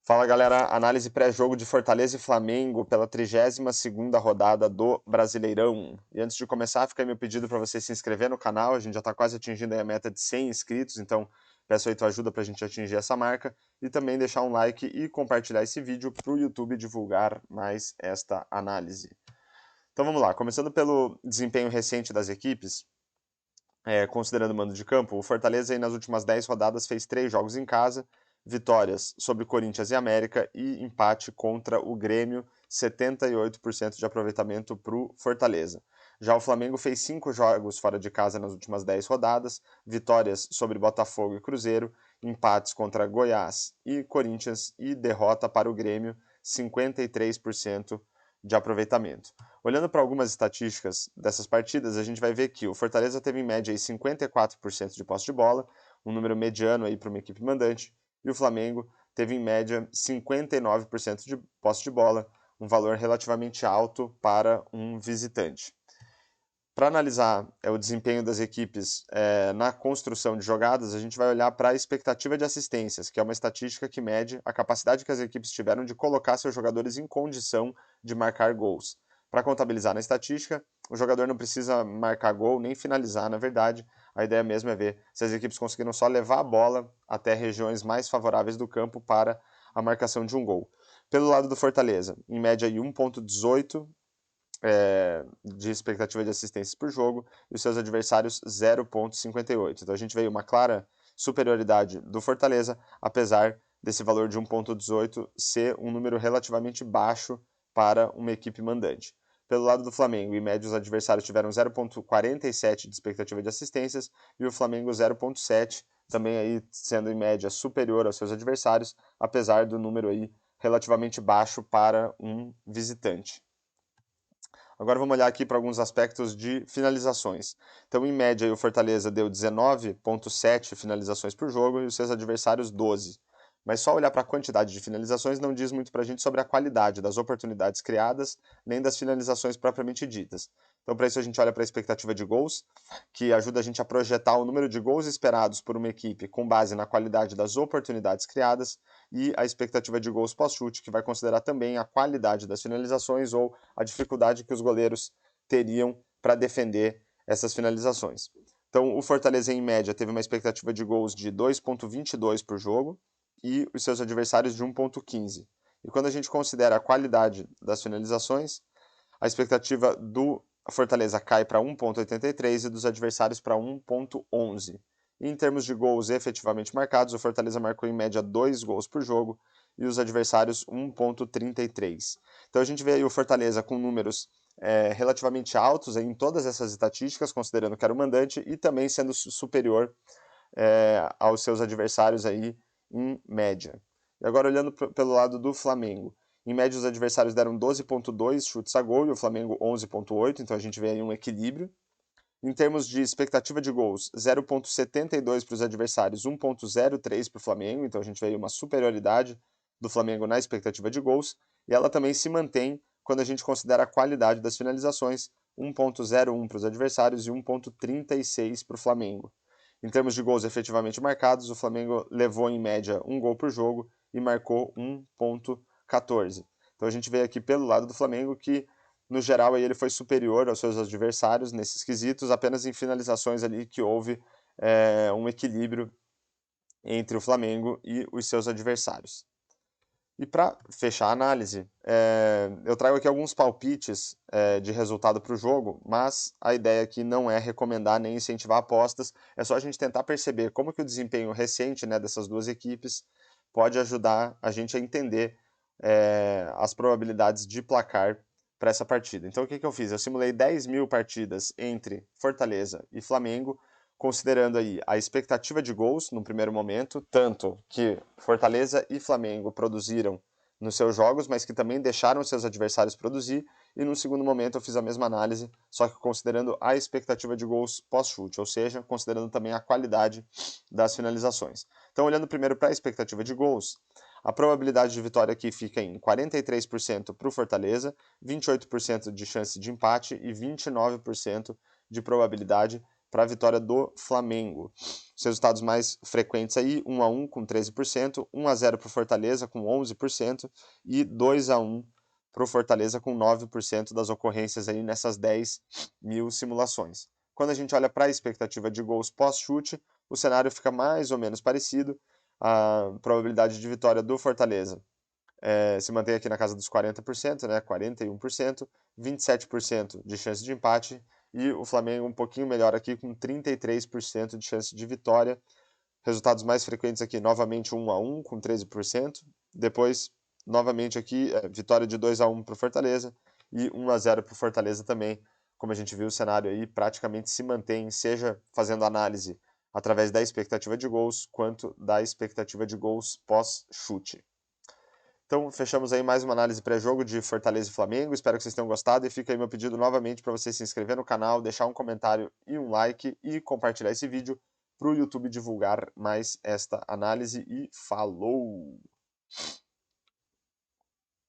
Fala galera, análise pré-jogo de Fortaleza e Flamengo pela 32ª rodada do Brasileirão. E antes de começar, fica aí meu pedido para você se inscrever no canal, a gente já está quase atingindo a meta de 100 inscritos, então peço aí tua ajuda para a gente atingir essa marca e também deixar um like e compartilhar esse vídeo para o YouTube divulgar mais esta análise. Então vamos lá, começando pelo desempenho recente das equipes, considerando o mando de campo, o Fortaleza aí nas últimas 10 rodadas fez 3 jogos em casa, vitórias sobre Corinthians e América e empate contra o Grêmio, 78% de aproveitamento para o Fortaleza. Já o Flamengo fez 5 jogos fora de casa nas últimas 10 rodadas, vitórias sobre Botafogo e Cruzeiro, empates contra Goiás e Corinthians e derrota para o Grêmio, 53% de aproveitamento. Olhando para algumas estatísticas dessas partidas, a gente vai ver que o Fortaleza teve em média aí 54% de posse de bola, um número mediano aí para uma equipe mandante, e o Flamengo teve em média 59% de posse de bola, um valor relativamente alto para um visitante. Para analisar o desempenho das equipes na construção de jogadas, a gente vai olhar para a expectativa de assistências, que é uma estatística que mede a capacidade que as equipes tiveram de colocar seus jogadores em condição de marcar gols. Para contabilizar na estatística, o jogador não precisa marcar gol nem finalizar, na verdade. A ideia mesmo é ver se as equipes conseguiram só levar a bola até regiões mais favoráveis do campo para a marcação de um gol. Pelo lado do Fortaleza, em média 1,18 de expectativa de assistências por jogo e os seus adversários 0,58. Então a gente veio uma clara superioridade do Fortaleza, apesar desse valor de 1,18 ser um número relativamente baixo para uma equipe mandante. Pelo lado do Flamengo, em média, os adversários tiveram 0,47 de expectativa de assistências e o Flamengo 0,7, também aí sendo em média superior aos seus adversários, apesar do número aí relativamente baixo para um visitante. Agora vamos olhar aqui para alguns aspectos de finalizações. Então, em média, o Fortaleza deu 19,7 finalizações por jogo e os seus adversários 12. Mas só olhar para a quantidade de finalizações não diz muito para a gente sobre a qualidade das oportunidades criadas, nem das finalizações propriamente ditas. Então, para isso, a gente olha para a expectativa de gols, que ajuda a gente a projetar o número de gols esperados por uma equipe com base na qualidade das oportunidades criadas, e a expectativa de gols pós-chute, que vai considerar também a qualidade das finalizações ou a dificuldade que os goleiros teriam para defender essas finalizações. Então, o Fortaleza, em média, teve uma expectativa de gols de 2,22 por jogo e os seus adversários de 1,15. E quando a gente considera a qualidade das finalizações, a expectativa do Fortaleza cai para 1,83 e dos adversários para 1,11. Em termos de gols efetivamente marcados, o Fortaleza marcou em média 2 gols por jogo e os adversários 1,33. Então a gente vê aí o Fortaleza com números relativamente altos em todas essas estatísticas, considerando que era o mandante, e também sendo superior aos seus adversários aí em média. E agora olhando pelo lado do Flamengo. Em média, os adversários deram 12,2 chutes a gol e o Flamengo 11,8, então a gente vê aí um equilíbrio. Em termos de expectativa de gols, 0,72 para os adversários, 1,03 para o Flamengo, então a gente vê aí uma superioridade do Flamengo na expectativa de gols, e ela também se mantém quando a gente considera a qualidade das finalizações, 1,01 para os adversários e 1,36 para o Flamengo. Em termos de gols efetivamente marcados, o Flamengo levou em média um gol por jogo e marcou 1,14. Então a gente vê aqui pelo lado do Flamengo que, no geral, aí ele foi superior aos seus adversários nesses quesitos, apenas em finalizações ali que houve um equilíbrio entre o Flamengo e os seus adversários. E para fechar a análise, eu trago aqui alguns palpites de resultado para o jogo, mas a ideia aqui não é recomendar nem incentivar apostas, é só a gente tentar perceber como que o desempenho recente, né, dessas duas equipes pode ajudar a gente a entender as probabilidades de placar para essa partida. Então o que eu fiz? Eu simulei 10.000 partidas entre Fortaleza e Flamengo, considerando aí a expectativa de gols no primeiro momento, tanto que Fortaleza e Flamengo produziram nos seus jogos, mas que também deixaram seus adversários produzir, e no segundo momento eu fiz a mesma análise, só que considerando a expectativa de gols pós-chute, ou seja, considerando também a qualidade das finalizações. Então, olhando primeiro para a expectativa de gols, a probabilidade de vitória aqui fica em 43% para o Fortaleza, 28% de chance de empate e 29% de probabilidade para a vitória do Flamengo. Os resultados mais frequentes aí, 1-1 com 13%, 1-0 para o Fortaleza com 11% e 2-1 para o Fortaleza com 9% das ocorrências aí nessas 10 mil simulações. Quando a gente olha para a expectativa de gols pós-chute, o cenário fica mais ou menos parecido. A probabilidade de vitória do Fortaleza se mantém aqui na casa dos 40%, né? 41%, 27% de chance de empate e o Flamengo um pouquinho melhor aqui com 33% de chance de vitória. Resultados mais frequentes aqui, novamente 1-1 com 13%, depois novamente aqui vitória de 2-1 para o Fortaleza e 1-0 para o Fortaleza também. Como a gente viu, o cenário aí praticamente se mantém, seja fazendo análise através da expectativa de gols, quanto da expectativa de gols pós-chute. Então, fechamos aí mais uma análise pré-jogo de Fortaleza e Flamengo. Espero que vocês tenham gostado e fica aí meu pedido novamente para você se inscrever no canal, deixar um comentário e um like e compartilhar esse vídeo para o YouTube divulgar mais esta análise. E falou!